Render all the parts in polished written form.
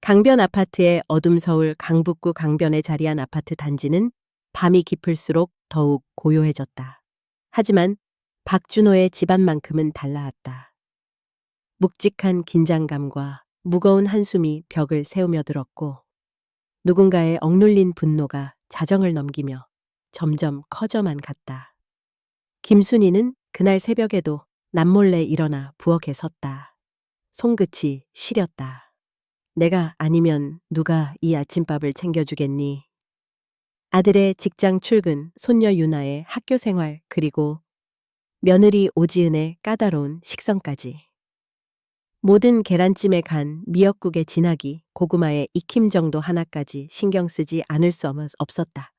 강변 아파트의 어둠 서울 강북구 강변에 자리한 아파트 단지는 밤이 깊을수록 더욱 고요해졌다. 하지만 박준호의 집안만큼은 달라왔다. 묵직한 긴장감과 무거운 한숨이 벽을 세우며 들었고 누군가의 억눌린 분노가 자정을 넘기며 점점 커져만 갔다. 김순희는 그날 새벽에도 남몰래 일어나 부엌에 섰다. 손끝이 시렸다. 내가 아니면 누가 이 아침밥을 챙겨주겠니? 아들의 직장 출근, 손녀 유나의 학교 생활, 그리고 며느리 오지은의 까다로운 식성까지. 모든 계란찜의 간, 미역국의 진하기, 고구마의 익힘 정도 하나까지 신경 쓰지 않을 수 없었다.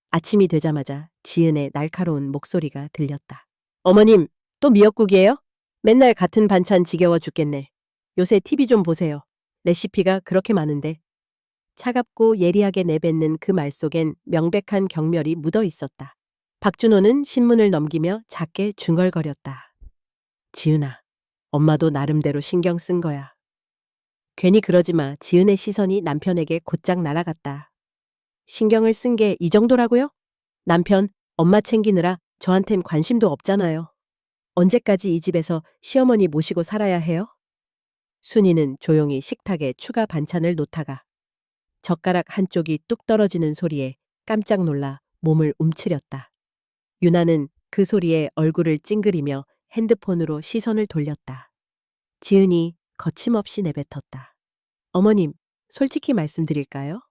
아침이 되자마자 지은의 날카로운 목소리가 들렸다. 어머님, 또 미역국이에요? 맨날 같은 반찬 지겨워 죽겠네. 요새 TV 좀 보세요. 레시피가 그렇게 많은데. 차갑고 예리하게 내뱉는 그 말 속엔 명백한 경멸이 묻어 있었다. 박준호는 신문을 넘기며 작게 중얼거렸다. 지은아, 엄마도 나름대로 신경 쓴 거야. 괜히 그러지 마. 지은의 시선이 남편에게 곧장 날아갔다. 신경을 쓴 게 이 정도라고요? 남편, 엄마 챙기느라 저한텐 관심도 없잖아요. 언제까지 이 집에서 시어머니 모시고 살아야 해요? 순이는 조용히 식탁에 추가 반찬을 놓다가 젓가락 한쪽이 뚝 떨어지는 소리에 깜짝 놀라 몸을 움츠렸다. 유나는 그 소리에 얼굴을 찡그리며 핸드폰으로 시선을 돌렸다. 지은이 거침없이 내뱉었다. 어머님, 솔직히 말씀드릴까요?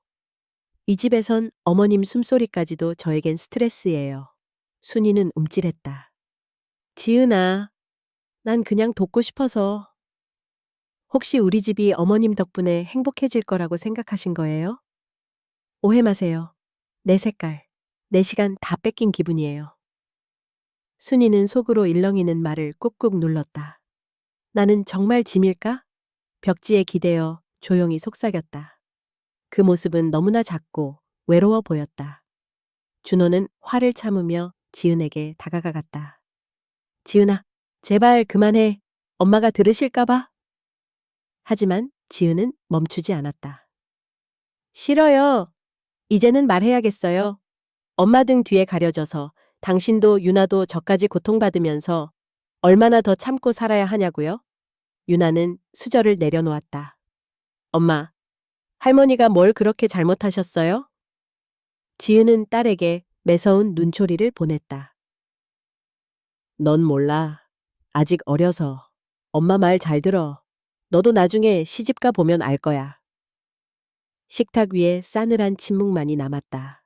이 집에선 어머님 숨소리까지도 저에겐 스트레스예요. 순이는 움찔했다. 지은아, 난 그냥 돕고 싶어서. 혹시 우리 집이 어머님 덕분에 행복해질 거라고 생각하신 거예요? 오해 마세요. 내 색깔, 내 시간 다 뺏긴 기분이에요. 순이는 속으로 일렁이는 말을 꾹꾹 눌렀다. 나는 정말 짐일까? 벽지에 기대어 조용히 속삭였다. 그 모습은 너무나 작고 외로워 보였다. 준호는 화를 참으며 지은에게 다가가갔다. 지은아, 제발 그만해. 엄마가 들으실까 봐. 하지만 지은은 멈추지 않았다. 싫어요. 이제는 말해야겠어요. 엄마 등 뒤에 가려져서 당신도 유나도 저까지 고통받으면서 얼마나 더 참고 살아야 하냐고요? 유나는 수저를 내려놓았다. 엄마, 할머니가 뭘 그렇게 잘못하셨어요? 지은은 딸에게 매서운 눈초리를 보냈다. 넌 몰라. 아직 어려서. 엄마 말 잘 들어. 너도 나중에 시집가 보면 알 거야. 식탁 위에 싸늘한 침묵만이 남았다.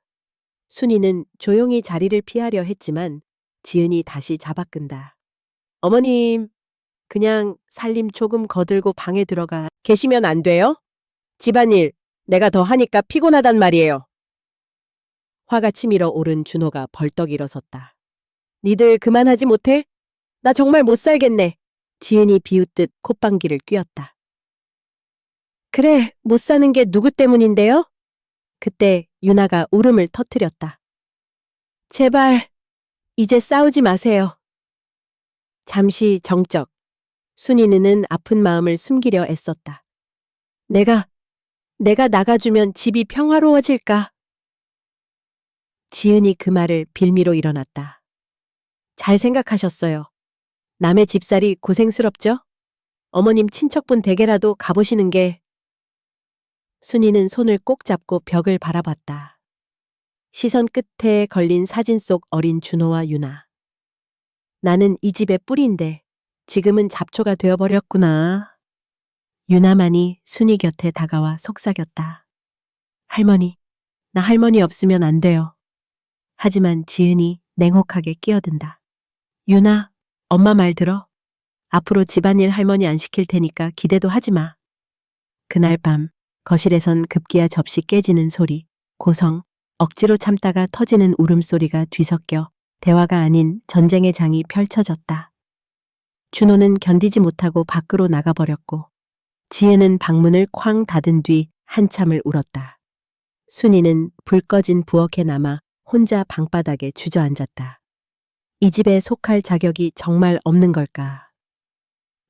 순이는 조용히 자리를 피하려 했지만 지은이 다시 잡아끈다. 어머님, 그냥 살림 조금 거들고 방에 들어가 계시면 안 돼요? 집안일 내가 더 하니까 피곤하단 말이에요. 화가 치밀어 오른 준호가 벌떡 일어섰다. 니들 그만하지 못해? 나 정말 못 살겠네. 지은이 비웃듯 콧방귀를 뀌었다. 그래, 못 사는 게 누구 때문인데요? 그때 유나가 울음을 터뜨렸다. 제발, 이제 싸우지 마세요. 잠시 정적. 순이는 아픈 마음을 숨기려 애썼다. 내가 나가주면 집이 평화로워질까? 지은이 그 말을 빌미로 일어났다. 잘 생각하셨어요. 남의 집살이 고생스럽죠? 어머님 친척분 댁에라도 가보시는 게. 순이는 손을 꼭 잡고 벽을 바라봤다. 시선 끝에 걸린 사진 속 어린 준호와 유나. 나는 이 집의 뿌리인데 지금은 잡초가 되어버렸구나. 유나만이 순이 곁에 다가와 속삭였다. 할머니, 나 할머니 없으면 안 돼요. 하지만 지은이 냉혹하게 끼어든다. 유나, 엄마 말 들어. 앞으로 집안일 할머니 안 시킬 테니까 기대도 하지 마. 그날 밤 거실에선 급기야 접시 깨지는 소리, 고성, 억지로 참다가 터지는 울음소리가 뒤섞여 대화가 아닌 전쟁의 장이 펼쳐졌다. 준호는 견디지 못하고 밖으로 나가버렸고 지은은 방문을 쾅 닫은 뒤 한참을 울었다. 순이는 불 꺼진 부엌에 남아 혼자 방바닥에 주저앉았다. 이 집에 속할 자격이 정말 없는 걸까?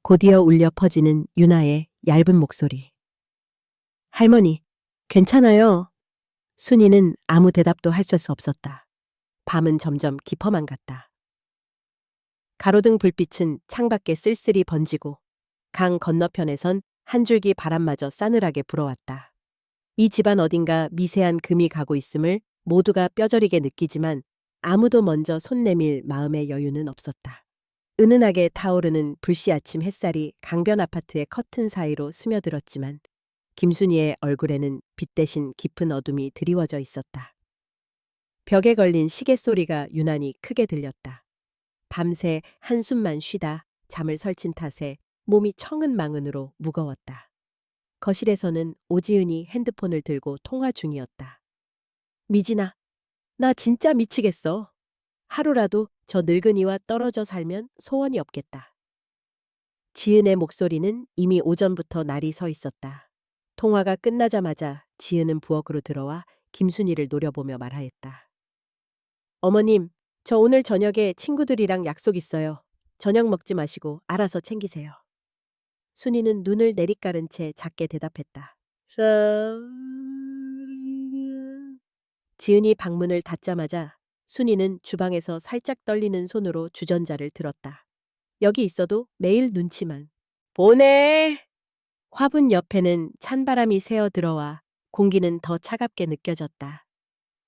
곧이어 울려 퍼지는 유나의 얇은 목소리. 할머니, 괜찮아요. 순이는 아무 대답도 할 수 없었다. 밤은 점점 깊어만 갔다. 가로등 불빛은 창밖에 쓸쓸히 번지고 강 건너편에선 한 줄기 바람마저 싸늘하게 불어왔다. 이 집안 어딘가 미세한 금이 가고 있음을 모두가 뼈저리게 느끼지만 아무도 먼저 손 내밀 마음의 여유는 없었다. 은은하게 타오르는 불씨 아침 햇살이 강변 아파트의 커튼 사이로 스며들었지만 김순이의 얼굴에는 빛 대신 깊은 어둠이 드리워져 있었다. 벽에 걸린 시계 소리가 유난히 크게 들렸다. 밤새 한숨만 쉬다 잠을 설친 탓에 몸이 청은망은으로 무거웠다. 거실에서는 오지은이 핸드폰을 들고 통화 중이었다. 미진아, 나 진짜 미치겠어. 하루라도 저 늙은이와 떨어져 살면 소원이 없겠다. 지은의 목소리는 이미 오전부터 날이 서 있었다. 통화가 끝나자마자 지은은 부엌으로 들어와 김순이를 노려보며 말하였다. 어머님, 저 오늘 저녁에 친구들이랑 약속 있어요. 저녁 먹지 마시고 알아서 챙기세요. 순이는 눈을 내리깔은 채 작게 대답했다. 지은이 방문을 닫자마자 순이는 주방에서 살짝 떨리는 손으로 주전자를 들었다. 여기 있어도 매일 눈치만. 보내! 화분 옆에는 찬바람이 새어 들어와 공기는 더 차갑게 느껴졌다.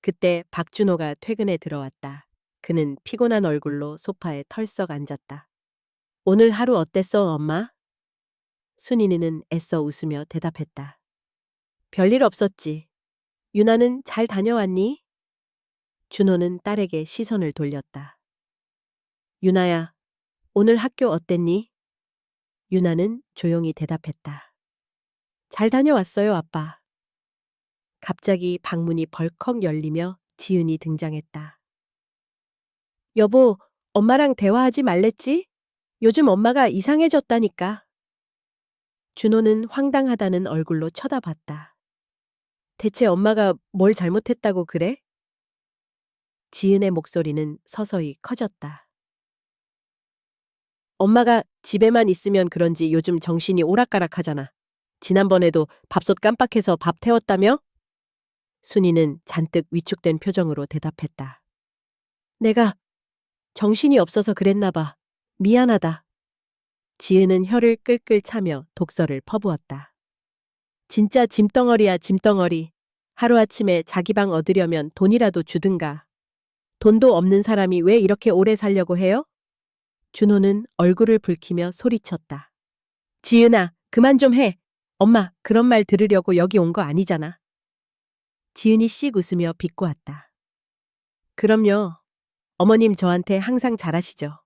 그때 박준호가 퇴근에 들어왔다. 그는 피곤한 얼굴로 소파에 털썩 앉았다. 오늘 하루 어땠어, 엄마? 순이는 애써 웃으며 대답했다. 별일 없었지. 유나는 잘 다녀왔니? 준호는 딸에게 시선을 돌렸다. 유나야, 오늘 학교 어땠니? 유나는 조용히 대답했다. 잘 다녀왔어요, 아빠. 갑자기 방문이 벌컥 열리며 지은이 등장했다. 여보, 엄마랑 대화하지 말랬지? 요즘 엄마가 이상해졌다니까. 준호는 황당하다는 얼굴로 쳐다봤다. 대체 엄마가 뭘 잘못했다고 그래? 지은의 목소리는 서서히 커졌다. 엄마가 집에만 있으면 그런지 요즘 정신이 오락가락하잖아. 지난번에도 밥솥 깜빡해서 밥 태웠다며? 순이는 잔뜩 위축된 표정으로 대답했다. 내가 정신이 없어서 그랬나 봐. 미안하다. 지은은 혀를 끌끌 차며 독서를 퍼부었다. 진짜 짐덩어리야, 짐덩어리. 하루아침에 자기 방 얻으려면 돈이라도 주든가. 돈도 없는 사람이 왜 이렇게 오래 살려고 해요? 준호는 얼굴을 붉히며 소리쳤다. 지은아, 그만 좀 해. 엄마, 그런 말 들으려고 여기 온 거 아니잖아. 지은이 씩 웃으며 비꼬았다. 그럼요. 어머님 저한테 항상 잘하시죠.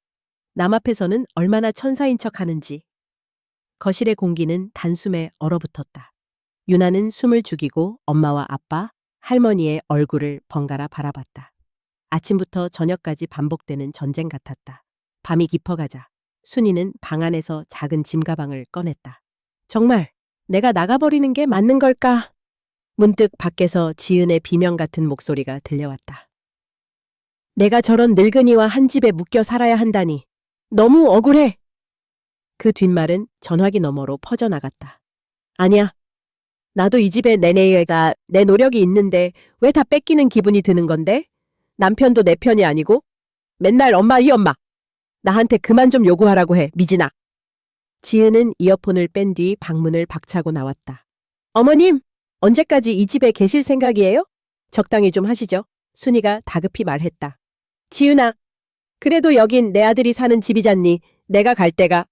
남 앞에서는 얼마나 천사인 척 하는지. 거실의 공기는 단숨에 얼어붙었다. 유나는 숨을 죽이고 엄마와 아빠, 할머니의 얼굴을 번갈아 바라봤다. 아침부터 저녁까지 반복되는 전쟁 같았다. 밤이 깊어가자 순이는 방 안에서 작은 짐가방을 꺼냈다. 정말 내가 나가버리는 게 맞는 걸까? 문득 밖에서 지은의 비명 같은 목소리가 들려왔다. 내가 저런 늙은이와 한 집에 묶여 살아야 한다니. 너무 억울해. 그 뒷말은 전화기 너머로 퍼져나갔다. 아니야. 나도 이 집에 내내가 내 노력이 있는데 왜 다 뺏기는 기분이 드는 건데? 남편도 내 편이 아니고? 맨날 엄마 이 엄마. 나한테 그만 좀 요구하라고 해, 미진아. 지은은 이어폰을 뺀 뒤 방문을 박차고 나왔다. 어머님, 언제까지 이 집에 계실 생각이에요? 적당히 좀 하시죠. 순이가 다급히 말했다. 지은아, 그래도 여긴 내 아들이 사는 집이잖니. 내가 갈 데가.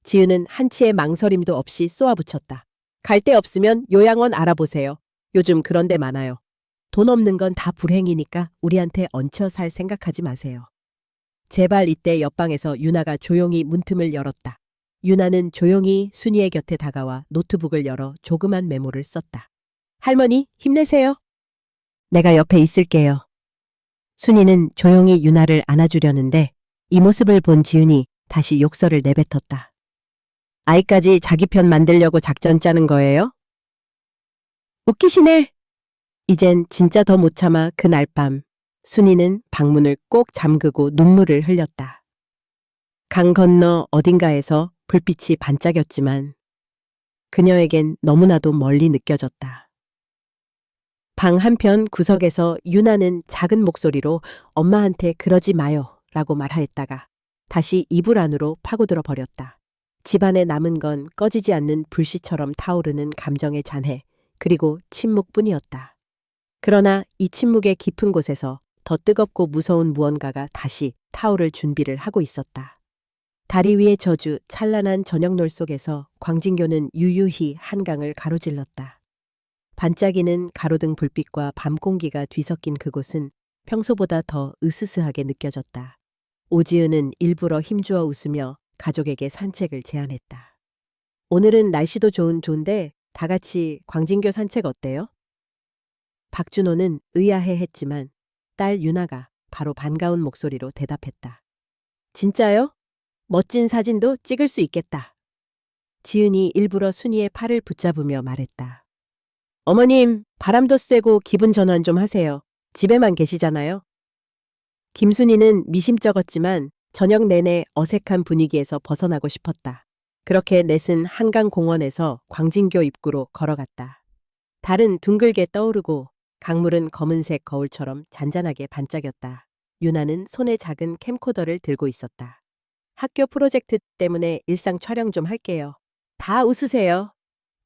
지은은 한치의 망설임도 없이 쏘아붙였다. 갈 데 없으면 요양원 알아보세요. 요즘 그런 데 많아요. 돈 없는 건 다 불행이니까 우리한테 얹혀 살 생각하지 마세요. 제발. 이때 옆방에서 유나가 조용히 문틈을 열었다. 유나는 조용히 순이의 곁에 다가와 노트북을 열어 조그만 메모를 썼다. 할머니, 힘내세요. 내가 옆에 있을게요. 순이는 조용히 유나를 안아주려는데 이 모습을 본 지은이 다시 욕설을 내뱉었다. 아이까지 자기 편 만들려고 작전 짜는 거예요? 웃기시네. 이젠 진짜 더 못 참아 그날 밤 순이는 방문을 꼭 잠그고 눈물을 흘렸다. 강 건너 어딘가에서 불빛이 반짝였지만 그녀에겐 너무나도 멀리 느껴졌다. 방 한편 구석에서 유나는 작은 목소리로 엄마한테 그러지 마요 라고 말하였다가 다시 이불 안으로 파고들어 버렸다. 집안에 남은 건 꺼지지 않는 불씨처럼 타오르는 감정의 잔해, 그리고 침묵뿐이었다. 그러나 이 침묵의 깊은 곳에서 더 뜨겁고 무서운 무언가가 다시 타오를 준비를 하고 있었다. 다리 위의 저주, 찬란한 저녁놀 속에서 광진교는 유유히 한강을 가로질렀다. 반짝이는 가로등 불빛과 밤 공기가 뒤섞인 그곳은 평소보다 더 으스스하게 느껴졌다. 오지은은 일부러 힘주어 웃으며 가족에게 산책을 제안했다. 오늘은 날씨도 좋은데 다 같이 광진교 산책 어때요? 박준호는 의아해했지만 딸 유나가 바로 반가운 목소리로 대답했다. 진짜요? 멋진 사진도 찍을 수 있겠다. 지은이 일부러 순이의 팔을 붙잡으며 말했다. 어머님, 바람도 쐬고 기분 전환 좀 하세요. 집에만 계시잖아요. 김순이는 미심쩍었지만 저녁 내내 어색한 분위기에서 벗어나고 싶었다. 그렇게 넷은 한강공원에서 광진교 입구로 걸어갔다. 달은 둥글게 떠오르고 강물은 검은색 거울처럼 잔잔하게 반짝였다. 유나는 손에 작은 캠코더를 들고 있었다. 학교 프로젝트 때문에 일상 촬영 좀 할게요. 다 웃으세요.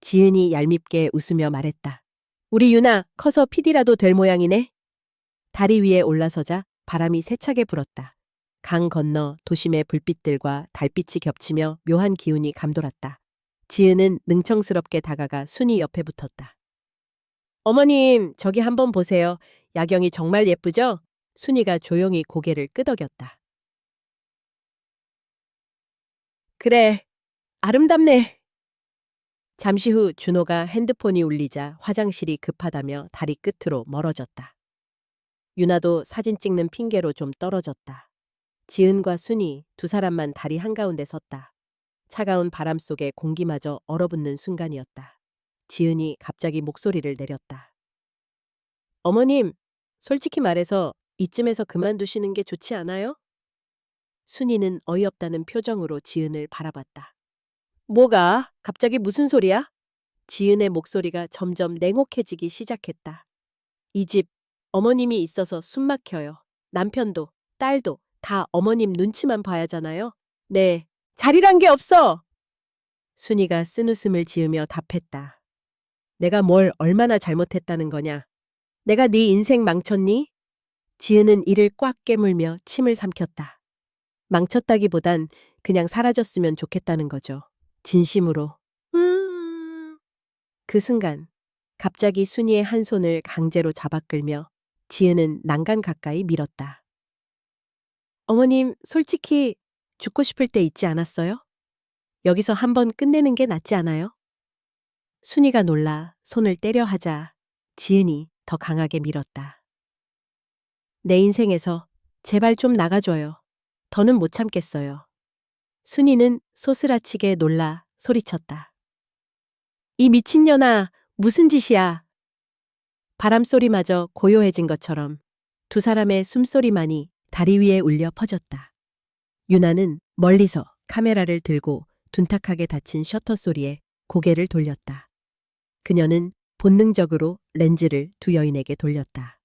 지은이 얄밉게 웃으며 말했다. 우리 유나 커서 PD라도 될 모양이네. 다리 위에 올라서자 바람이 세차게 불었다. 강 건너 도심의 불빛들과 달빛이 겹치며 묘한 기운이 감돌았다. 지은은 능청스럽게 다가가 순이 옆에 붙었다. 어머님, 저기 한번 보세요. 야경이 정말 예쁘죠? 순이가 조용히 고개를 끄덕였다. 그래, 아름답네. 잠시 후 준호가 핸드폰이 울리자 화장실이 급하다며 다리 끝으로 멀어졌다. 유나도 사진 찍는 핑계로 좀 떨어졌다. 지은과 순이 두 사람만 다리 한가운데 섰다. 차가운 바람 속에 공기마저 얼어붙는 순간이었다. 지은이 갑자기 목소리를 내렸다. 어머님, 솔직히 말해서 이쯤에서 그만두시는 게 좋지 않아요? 순이는 어이없다는 표정으로 지은을 바라봤다. 뭐가? 갑자기 무슨 소리야? 지은의 목소리가 점점 냉혹해지기 시작했다. 이 집, 어머님이 있어서 숨 막혀요. 남편도, 딸도 다 어머님 눈치만 봐야잖아요. 네, 자리란 게 없어! 순이가 쓴웃음을 지으며 답했다. 내가 뭘 얼마나 잘못했다는 거냐? 내가 네 인생 망쳤니? 지은은 이를 꽉 깨물며 침을 삼켰다. 망쳤다기보단 그냥 사라졌으면 좋겠다는 거죠. 진심으로. 그 순간 갑자기 순이의 한 손을 강제로 잡아 끌며 지은은 난간 가까이 밀었다. 어머님, 솔직히 죽고 싶을 때 있지 않았어요? 여기서 한번 끝내는 게 낫지 않아요? 순이가 놀라 손을 떼려 하자 지은이 더 강하게 밀었다. 내 인생에서 제발 좀 나가줘요. 더는 못 참겠어요. 순이는 소스라치게 놀라 소리쳤다. 이 미친년아, 무슨 짓이야? 바람소리마저 고요해진 것처럼 두 사람의 숨소리만이 다리 위에 울려 퍼졌다. 유나는 멀리서 카메라를 들고 둔탁하게 닫힌 셔터 소리에 고개를 돌렸다. 그녀는 본능적으로 렌즈를 두 여인에게 돌렸다.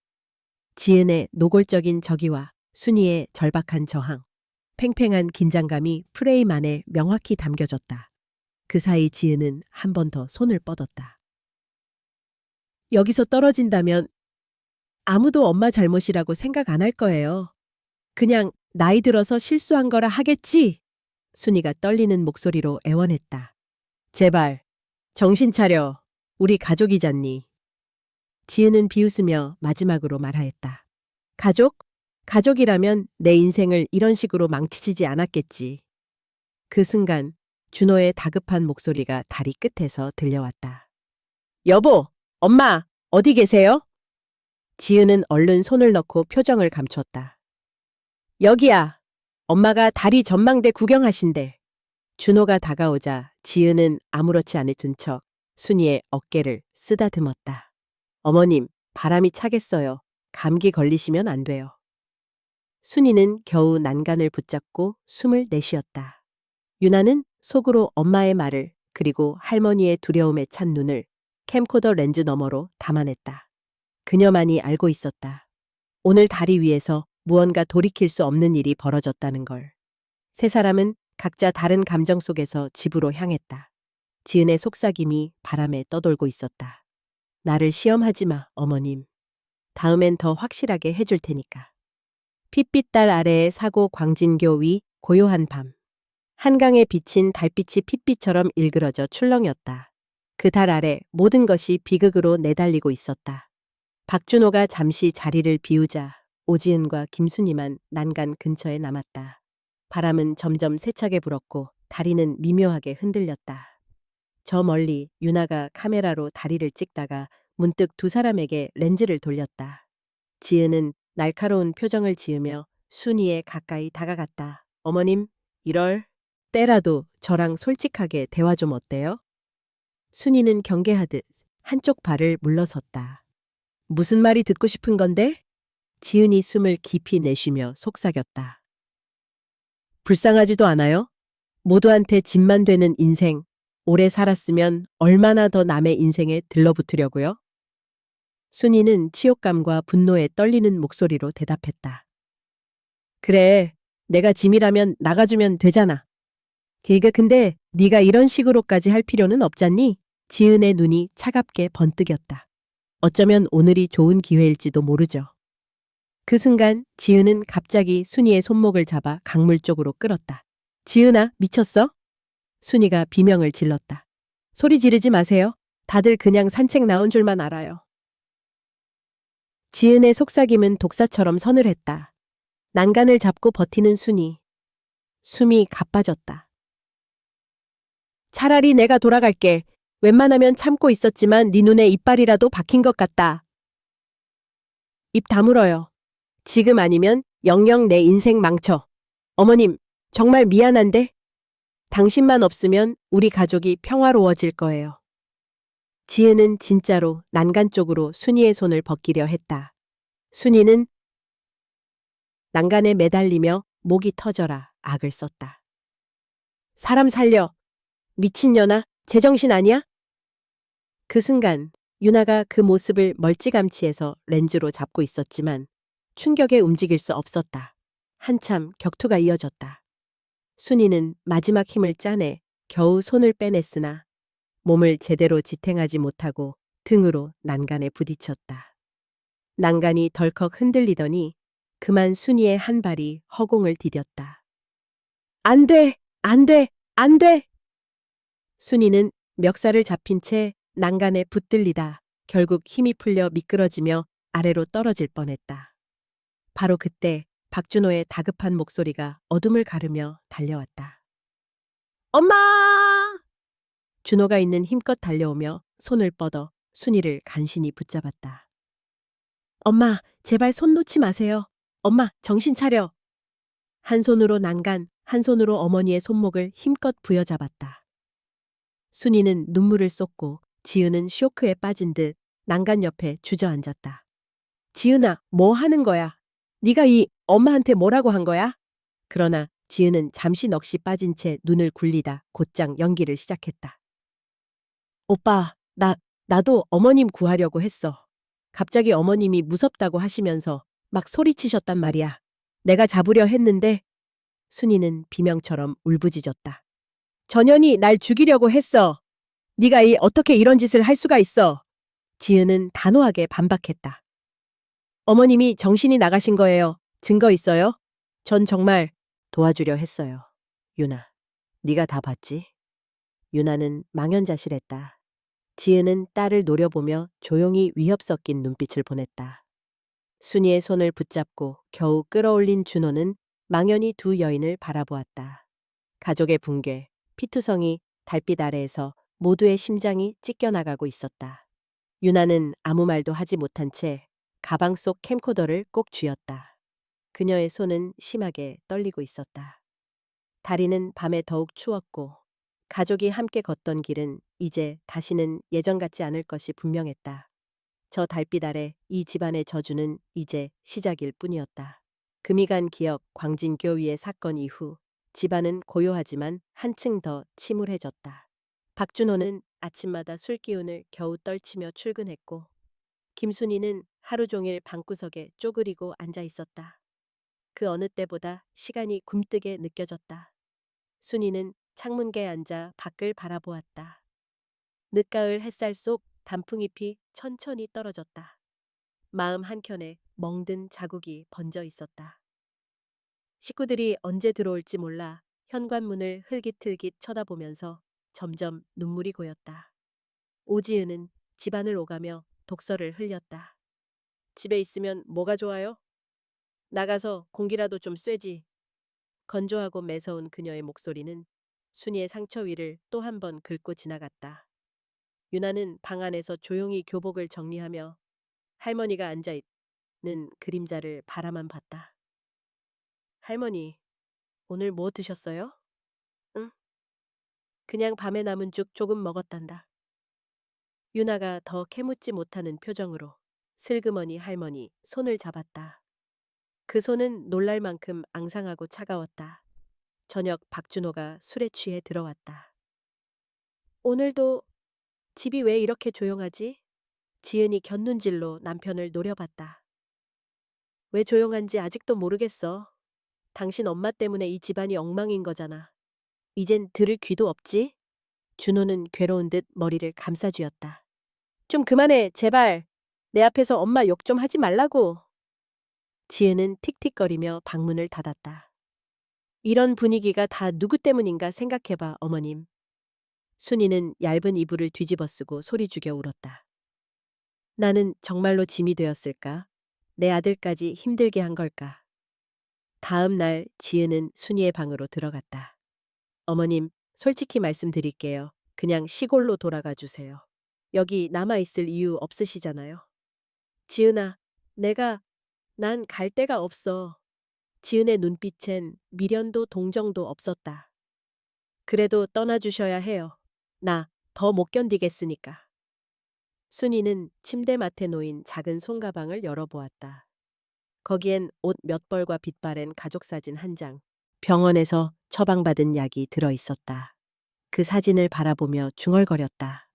지은의 노골적인 저기와 순이의 절박한 저항, 팽팽한 긴장감이 프레임 안에 명확히 담겨졌다. 그 사이 지은은 한 번 더 손을 뻗었다. 여기서 떨어진다면 아무도 엄마 잘못이라고 생각 안 할 거예요. 그냥 나이 들어서 실수한 거라 하겠지? 순이가 떨리는 목소리로 애원했다. 제발, 정신 차려. 우리 가족이잖니. 지은은 비웃으며 마지막으로 말하였다. 가족? 가족이라면 내 인생을 이런 식으로 망치지 않았겠지. 그 순간 준호의 다급한 목소리가 다리 끝에서 들려왔다. 여보, 엄마, 어디 계세요? 지은은 얼른 손을 넣고 표정을 감췄다. 여기야. 엄마가 다리 전망대 구경하신대. 준호가 다가오자 지은은 아무렇지 않은 척 순이의 어깨를 쓰다듬었다. 어머님, 바람이 차겠어요. 감기 걸리시면 안 돼요. 순이는 겨우 난간을 붙잡고 숨을 내쉬었다. 유나는 속으로 엄마의 말을 그리고 할머니의 두려움에 찬 눈을 캠코더 렌즈 너머로 담아냈다. 그녀만이 알고 있었다. 오늘 다리 위에서 무언가 돌이킬 수 없는 일이 벌어졌다는 걸. 세 사람은 각자 다른 감정 속에서 집으로 향했다. 지은의 속삭임이 바람에 떠돌고 있었다. 나를 시험하지 마, 어머님. 다음엔 더 확실하게 해줄 테니까. 핏빛 달 아래의 사고 광진교 위 고요한 밤. 한강에 비친 달빛이 핏빛처럼 일그러져 출렁였다. 그 달 아래 모든 것이 비극으로 내달리고 있었다. 박준호가 잠시 자리를 비우자 오지은과 김순이만 난간 근처에 남았다. 바람은 점점 세차게 불었고 다리는 미묘하게 흔들렸다. 저 멀리 유나가 카메라로 다리를 찍다가 문득 두 사람에게 렌즈를 돌렸다. 지은은 날카로운 표정을 지으며 순이에 가까이 다가갔다. 어머님, 이럴 때라도 저랑 솔직하게 대화 좀 어때요? 순이는 경계하듯 한쪽 발을 물러섰다. 무슨 말이 듣고 싶은 건데? 지은이 숨을 깊이 내쉬며 속삭였다. 불쌍하지도 않아요? 모두한테 짐만 되는 인생, 오래 살았으면 얼마나 더 남의 인생에 들러붙으려고요? 순이는 치욕감과 분노에 떨리는 목소리로 대답했다. 그래, 내가 짐이라면 나가주면 되잖아. 근데 네가 이런 식으로까지 할 필요는 없잖니? 지은의 눈이 차갑게 번뜩였다. 어쩌면 오늘이 좋은 기회일지도 모르죠. 그 순간 지은은 갑자기 순이의 손목을 잡아 강물 쪽으로 끌었다. 지은아, 미쳤어? 순이가 비명을 질렀다. 소리 지르지 마세요. 다들 그냥 산책 나온 줄만 알아요. 지은의 속삭임은 독사처럼 서늘했다. 난간을 잡고 버티는 순이. 숨이 가빠졌다. 차라리 내가 돌아갈게. 웬만하면 참고 있었지만 네 눈에 이빨이라도 박힌 것 같다. 입 다물어요. 지금 아니면 영영 내 인생 망쳐. 어머님, 정말 미안한데 당신만 없으면 우리 가족이 평화로워질 거예요. 지은은 진짜로 난간 쪽으로 순이의 손을 벗기려 했다. 순이는 난간에 매달리며 목이 터져라 악을 썼다. 사람 살려. 미친년아, 제정신 아니야? 그 순간 유나가 그 모습을 멀찌감치해서 렌즈로 잡고 있었지만 충격에 움직일 수 없었다. 한참 격투가 이어졌다. 순이는 마지막 힘을 짜내 겨우 손을 빼냈으나 몸을 제대로 지탱하지 못하고 등으로 난간에 부딪혔다. 난간이 덜컥 흔들리더니 그만 순이의 한 발이 허공을 디뎠다. 안 돼! 안 돼! 안 돼! 순이는 멱살을 잡힌 채 난간에 붙들리다 결국 힘이 풀려 미끄러지며 아래로 떨어질 뻔했다. 바로 그때 박준호의 다급한 목소리가 어둠을 가르며 달려왔다. 엄마! 준호가 있는 힘껏 달려오며 손을 뻗어 순이를 간신히 붙잡았다. 엄마, 제발 손 놓지 마세요. 엄마, 정신 차려. 한 손으로 난간, 한 손으로 어머니의 손목을 힘껏 부여잡았다. 순이는 눈물을 쏟고 지은은 쇼크에 빠진 듯 난간 옆에 주저앉았다. 지은아, 뭐 하는 거야? 네가 이 엄마한테 뭐라고 한 거야? 그러나 지은은 잠시 넋이 빠진 채 눈을 굴리다 곧장 연기를 시작했다. 오빠, 나도 어머님 구하려고 했어. 갑자기 어머님이 무섭다고 하시면서 막 소리치셨단 말이야. 내가 잡으려 했는데 순이는 비명처럼 울부짖었다. 전현이 날 죽이려고 했어. 네가 어떻게 이런 짓을 할 수가 있어. 지은은 단호하게 반박했다. 어머님이 정신이 나가신 거예요. 증거 있어요? 전 정말 도와주려 했어요. 유나, 네가 다 봤지? 유나는 망연자실했다. 지은은 딸을 노려보며 조용히 위협 섞인 눈빛을 보냈다. 순이의 손을 붙잡고 겨우 끌어올린 준호는 망연히 두 여인을 바라보았다. 가족의 붕괴, 피투성이 달빛 아래에서 모두의 심장이 찢겨나가고 있었다. 유나는 아무 말도 하지 못한 채 가방 속 캠코더를 꼭 쥐었다. 그녀의 손은 심하게 떨리고 있었다. 다리는 밤에 더욱 추웠고 가족이 함께 걷던 길은 이제 다시는 예전 같지 않을 것이 분명했다. 저 달빛 아래 이 집안의 저주는 이제 시작일 뿐이었다. 금이 간 기억 광진교 위의 사건 이후 집안은 고요하지만 한층 더 침울해졌다. 박준호는 아침마다 술기운을 겨우 떨치며 출근했고 김순희는 하루 종일 방구석에 쪼그리고 앉아 있었다. 그 어느 때보다 시간이 굼뜨게 느껴졌다. 순희는 창문계에 앉아 밖을 바라보았다. 늦가을 햇살 속 단풍잎이 천천히 떨어졌다. 마음 한켠에 멍든 자국이 번져 있었다. 식구들이 언제 들어올지 몰라 현관문을 흘깃흘깃 쳐다보면서 점점 눈물이 고였다. 오지은은 집안을 오가며 독서를 흘렸다. 집에 있으면 뭐가 좋아요? 나가서 공기라도 좀 쐬지. 건조하고 매서운 그녀의 목소리는 순이의 상처 위를 또 한 번 긁고 지나갔다. 유나는 방 안에서 조용히 교복을 정리하며 할머니가 앉아 있는 그림자를 바라만 봤다. 할머니, 오늘 뭐 드셨어요? 응, 그냥 밤에 남은 죽 조금 먹었단다. 유나가 더 캐묻지 못하는 표정으로 슬그머니 할머니 손을 잡았다. 그 손은 놀랄 만큼 앙상하고 차가웠다. 저녁 박준호가 술에 취해 들어왔다. 오늘도 집이 왜 이렇게 조용하지? 지은이 곁눈질로 남편을 노려봤다. 왜 조용한지 아직도 모르겠어. 당신 엄마 때문에 이 집안이 엉망인 거잖아. 이젠 들을 귀도 없지? 준호는 괴로운 듯 머리를 감싸쥐었다. 좀 그만해, 제발. 내 앞에서 엄마 욕 좀 하지 말라고. 지은은 틱틱거리며 방문을 닫았다. 이런 분위기가 다 누구 때문인가 생각해봐, 어머님. 순이는 얇은 이불을 뒤집어 쓰고 소리 죽여 울었다. 나는 정말로 짐이 되었을까? 내 아들까지 힘들게 한 걸까? 다음 날 지은은 순이의 방으로 들어갔다. 어머님, 솔직히 말씀드릴게요. 그냥 시골로 돌아가 주세요. 여기 남아있을 이유 없으시잖아요. 지은아, 난 갈 데가 없어. 지은의 눈빛엔 미련도 동정도 없었다. 그래도 떠나주셔야 해요. 나 더 못 견디겠으니까. 순이는 침대맡에 놓인 작은 손가방을 열어보았다. 거기엔 옷 몇 벌과 빛바랜 가족사진 한 장, 병원에서 처방받은 약이 들어있었다. 그 사진을 바라보며 중얼거렸다.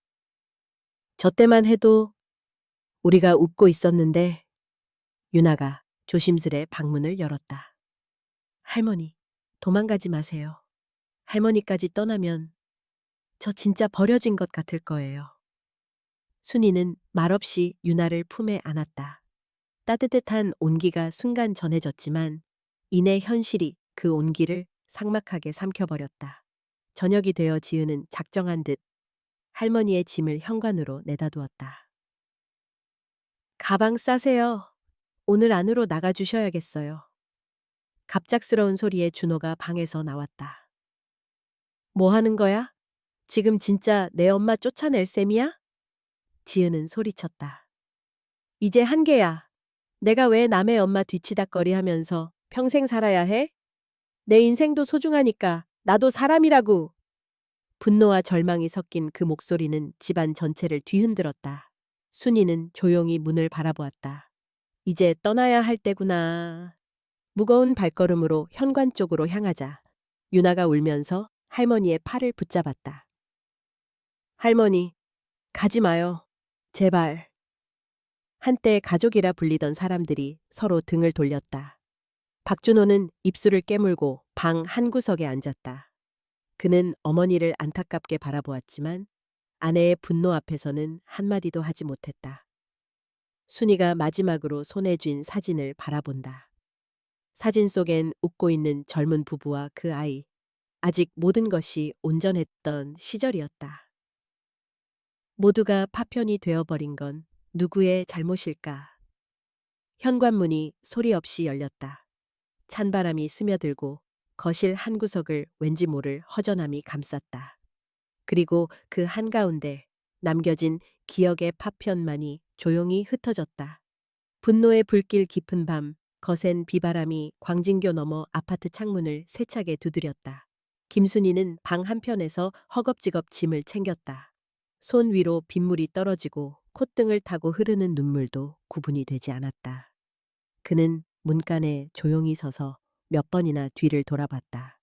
저 때만 해도 우리가 웃고 있었는데 유나가 조심스레 방문을 열었다. 할머니, 도망가지 마세요. 할머니까지 떠나면 저 진짜 버려진 것 같을 거예요. 순이는 말없이 유나를 품에 안았다. 따뜻한 온기가 순간 전해졌지만 이내 현실이 그 온기를 삭막하게 삼켜버렸다. 저녁이 되어 지은은 작정한 듯 할머니의 짐을 현관으로 내다 두었다. 가방 싸세요. 오늘 안으로 나가주셔야겠어요. 갑작스러운 소리에 준호가 방에서 나왔다. 뭐 하는 거야? 지금 진짜 내 엄마 쫓아낼 셈이야? 지은은 소리쳤다. 이제 한계야. 내가 왜 남의 엄마 뒤치다꺼리 하면서 평생 살아야 해? 내 인생도 소중하니까 나도 사람이라고. 분노와 절망이 섞인 그 목소리는 집안 전체를 뒤흔들었다. 순이는 조용히 문을 바라보았다. 이제 떠나야 할 때구나. 무거운 발걸음으로 현관 쪽으로 향하자 유나가 울면서 할머니의 팔을 붙잡았다. 할머니, 가지 마요. 제발. 한때 가족이라 불리던 사람들이 서로 등을 돌렸다. 박준호는 입술을 깨물고 방 한구석에 앉았다. 그는 어머니를 안타깝게 바라보았지만 아내의 분노 앞에서는 한마디도 하지 못했다. 순이가 마지막으로 손에 쥔 사진을 바라본다. 사진 속엔 웃고 있는 젊은 부부와 그 아이. 아직 모든 것이 온전했던 시절이었다. 모두가 파편이 되어버린 건 누구의 잘못일까? 현관문이 소리 없이 열렸다. 찬바람이 스며들고 거실 한구석을 왠지 모를 허전함이 감쌌다. 그리고 그 한가운데 남겨진 기억의 파편만이 조용히 흩어졌다. 분노의 불길 깊은 밤, 거센 비바람이 광진교 너머 아파트 창문을 세차게 두드렸다. 김순이는 방 한편에서 허겁지겁 짐을 챙겼다. 손 위로 빗물이 떨어지고 콧등을 타고 흐르는 눈물도 구분이 되지 않았다. 그는 문간에 조용히 서서 몇 번이나 뒤를 돌아봤다.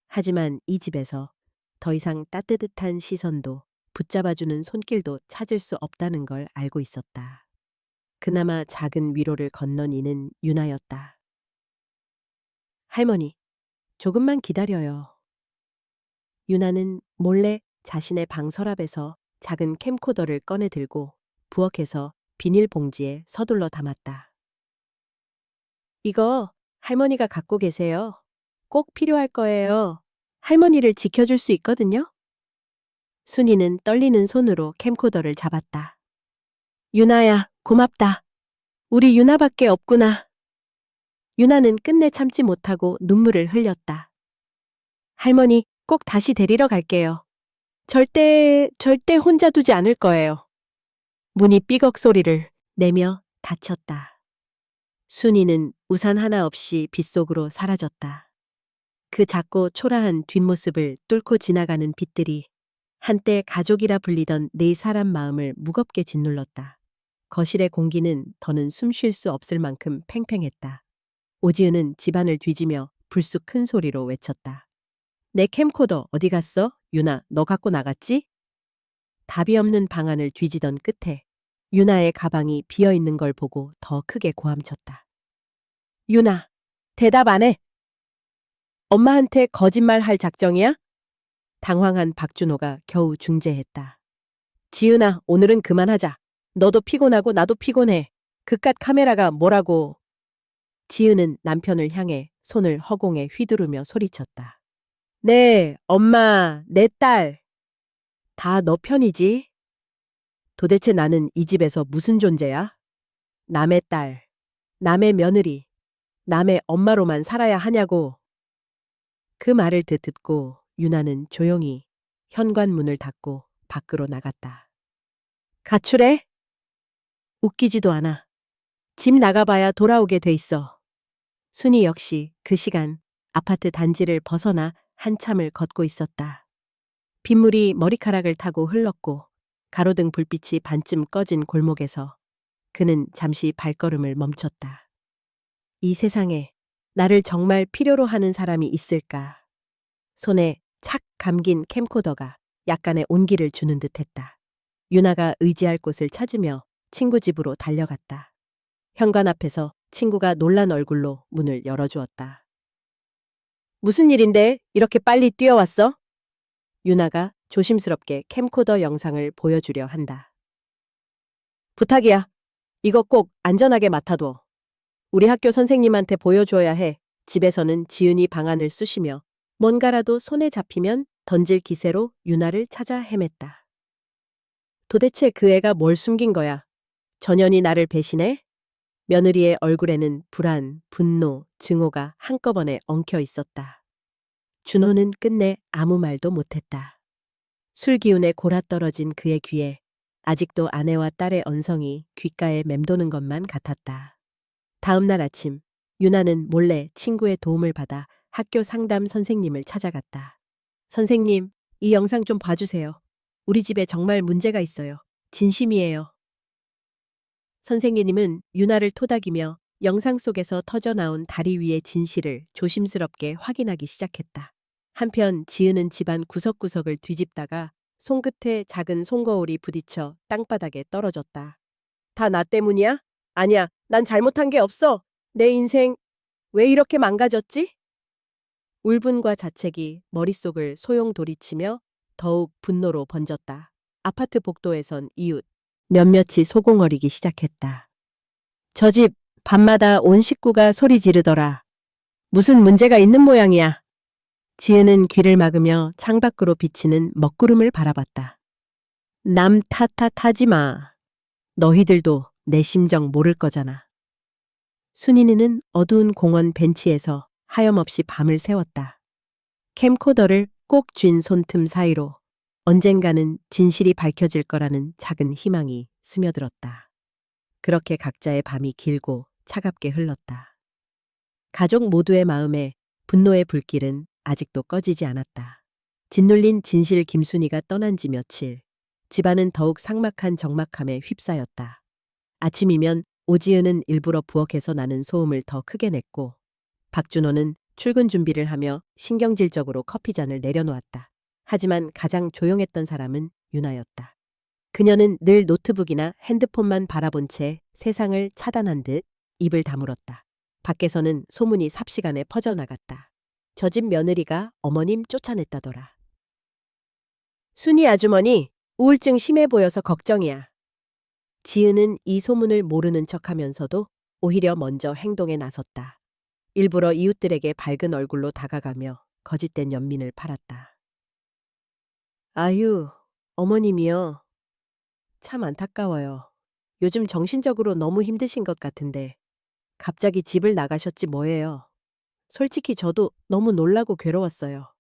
하지만 이 집에서 더 이상 따뜻한 시선도 붙잡아주는 손길도 찾을 수 없다는 걸 알고 있었다. 그나마 작은 위로를 건넌 이는 유나였다. 할머니, 조금만 기다려요. 유나는 몰래 자신의 방 서랍에서 작은 캠코더를 꺼내 들고 부엌에서 비닐봉지에 서둘러 담았다. 이거 할머니가 갖고 계세요. 꼭 필요할 거예요. 할머니를 지켜줄 수 있거든요. 순이는 떨리는 손으로 캠코더를 잡았다. 유나야, 고맙다. 우리 유나밖에 없구나. 유나는 끝내 참지 못하고 눈물을 흘렸다. 할머니, 꼭 다시 데리러 갈게요. 절대 혼자 두지 않을 거예요. 문이 삐걱 소리를 내며 닫혔다. 순이는 우산 하나 없이 빗속으로 사라졌다. 그 작고 초라한 뒷모습을 뚫고 지나가는 빛들이 한때 가족이라 불리던 네 사람 마음을 무겁게 짓눌렀다. 거실의 공기는 더는 숨 쉴 수 없을 만큼 팽팽했다. 오지은은 집안을 뒤지며 불쑥 큰 소리로 외쳤다. 내 캠코더 어디 갔어? 유나, 너 갖고 나갔지? 답이 없는 방안을 뒤지던 끝에 유나의 가방이 비어있는 걸 보고 더 크게 고함쳤다. 유나, 대답 안 해. 엄마한테 거짓말할 작정이야? 당황한 박준호가 겨우 중재했다. 지은아, 오늘은 그만하자. 너도 피곤하고 나도 피곤해. 그깟 카메라가 뭐라고. 지은은 남편을 향해 손을 허공에 휘두르며 소리쳤다. 네, 엄마, 내 딸. 다 너 편이지? 도대체 나는 이 집에서 무슨 존재야? 남의 딸, 남의 며느리, 남의 엄마로만 살아야 하냐고. 그 말을 듣고 유나는 조용히 현관문을 닫고 밖으로 나갔다. 가출해? 웃기지도 않아. 집 나가봐야 돌아오게 돼 있어. 순이 역시 그 시간 아파트 단지를 벗어나 한참을 걷고 있었다. 빗물이 머리카락을 타고 흘렀고 가로등 불빛이 반쯤 꺼진 골목에서 그는 잠시 발걸음을 멈췄다. 이 세상에 나를 정말 필요로 하는 사람이 있을까? 손에 착 감긴 캠코더가 약간의 온기를 주는 듯했다. 유나가 의지할 곳을 찾으며 친구 집으로 달려갔다. 현관 앞에서 친구가 놀란 얼굴로 문을 열어주었다. 무슨 일인데 이렇게 빨리 뛰어왔어? 유나가 조심스럽게 캠코더 영상을 보여주려 한다. 부탁이야. 이거 꼭 안전하게 맡아둬. 우리 학교 선생님한테 보여줘야 해. 집에서는 지은이 방안을 쑤시며 뭔가라도 손에 잡히면 던질 기세로 유나를 찾아 헤맸다. 도대체 그 애가 뭘 숨긴 거야? 전현이 나를 배신해? 며느리의 얼굴에는 불안, 분노, 증오가 한꺼번에 엉켜 있었다. 준호는 끝내 아무 말도 못했다. 술 기운에 골아떨어진 그의 귀에 아직도 아내와 딸의 언성이 귓가에 맴도는 것만 같았다. 다음 날 아침, 유나는 몰래 친구의 도움을 받아 학교 상담 선생님을 찾아갔다. 선생님, 이 영상 좀 봐주세요. 우리 집에 정말 문제가 있어요. 진심이에요. 선생님은 유나를 토닥이며 영상 속에서 터져나온 다리 위의 진실을 조심스럽게 확인하기 시작했다. 한편 지은은 집안 구석구석을 뒤집다가 손끝에 작은 손거울이 부딪혀 땅바닥에 떨어졌다. 다 나 때문이야? 아니야, 난 잘못한 게 없어. 내 인생 왜 이렇게 망가졌지? 울분과 자책이 머릿속을 소용돌이치며 더욱 분노로 번졌다. 아파트 복도에선 이웃 몇몇이 소공어리기 시작했다. 저 집 밤마다 온 식구가 소리 지르더라. 무슨 문제가 있는 모양이야. 지은은 귀를 막으며 창밖으로 비치는 먹구름을 바라봤다. 남 탓하지 마. 너희들도 내 심정 모를 거잖아. 순이는 어두운 공원 벤치에서 하염없이 밤을 새웠다. 캠코더를 꼭 쥔 손틈 사이로 언젠가는 진실이 밝혀질 거라는 작은 희망이 스며들었다. 그렇게 각자의 밤이 길고 차갑게 흘렀다. 가족 모두의 마음에 분노의 불길은 아직도 꺼지지 않았다. 짓눌린 진실 김순이가 떠난 지 며칠, 집안은 더욱 삭막한 적막함에 휩싸였다. 아침이면 오지은은 일부러 부엌에서 나는 소음을 더 크게 냈고 박준호는 출근 준비를 하며 신경질적으로 커피잔을 내려놓았다. 하지만 가장 조용했던 사람은 유나였다. 그녀는 늘 노트북이나 핸드폰만 바라본 채 세상을 차단한 듯 입을 다물었다. 밖에서는 소문이 삽시간에 퍼져나갔다. 저 집 며느리가 어머님 쫓아냈다더라. 순이 아주머니, 우울증 심해 보여서 걱정이야. 지은은 이 소문을 모르는 척하면서도 오히려 먼저 행동에 나섰다. 일부러 이웃들에게 밝은 얼굴로 다가가며 거짓된 연민을 팔았다. 아유, 어머님이요. 참 안타까워요. 요즘 정신적으로 너무 힘드신 것 같은데 갑자기 집을 나가셨지 뭐예요. 솔직히 저도 너무 놀라고 괴로웠어요.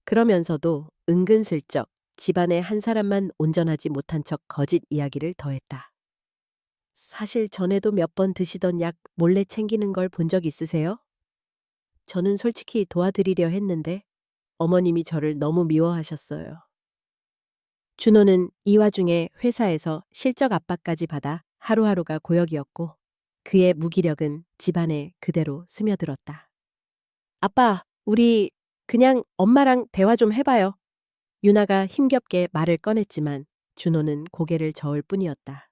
그러면서도 은근슬쩍 집안의 한 사람만 온전하지 못한 척 거짓 이야기를 더했다. 사실 전에도 몇 번 드시던 약 몰래 챙기는 걸 본 적 있으세요? 저는 솔직히 도와드리려 했는데 어머님이 저를 너무 미워하셨어요. 준호는 이 와중에 회사에서 실적 압박까지 받아 하루하루가 고역이었고 그의 무기력은 집안에 그대로 스며들었다. 아빠, 우리 그냥 엄마랑 대화 좀 해봐요. 유나가 힘겹게 말을 꺼냈지만 준호는 고개를 저을 뿐이었다.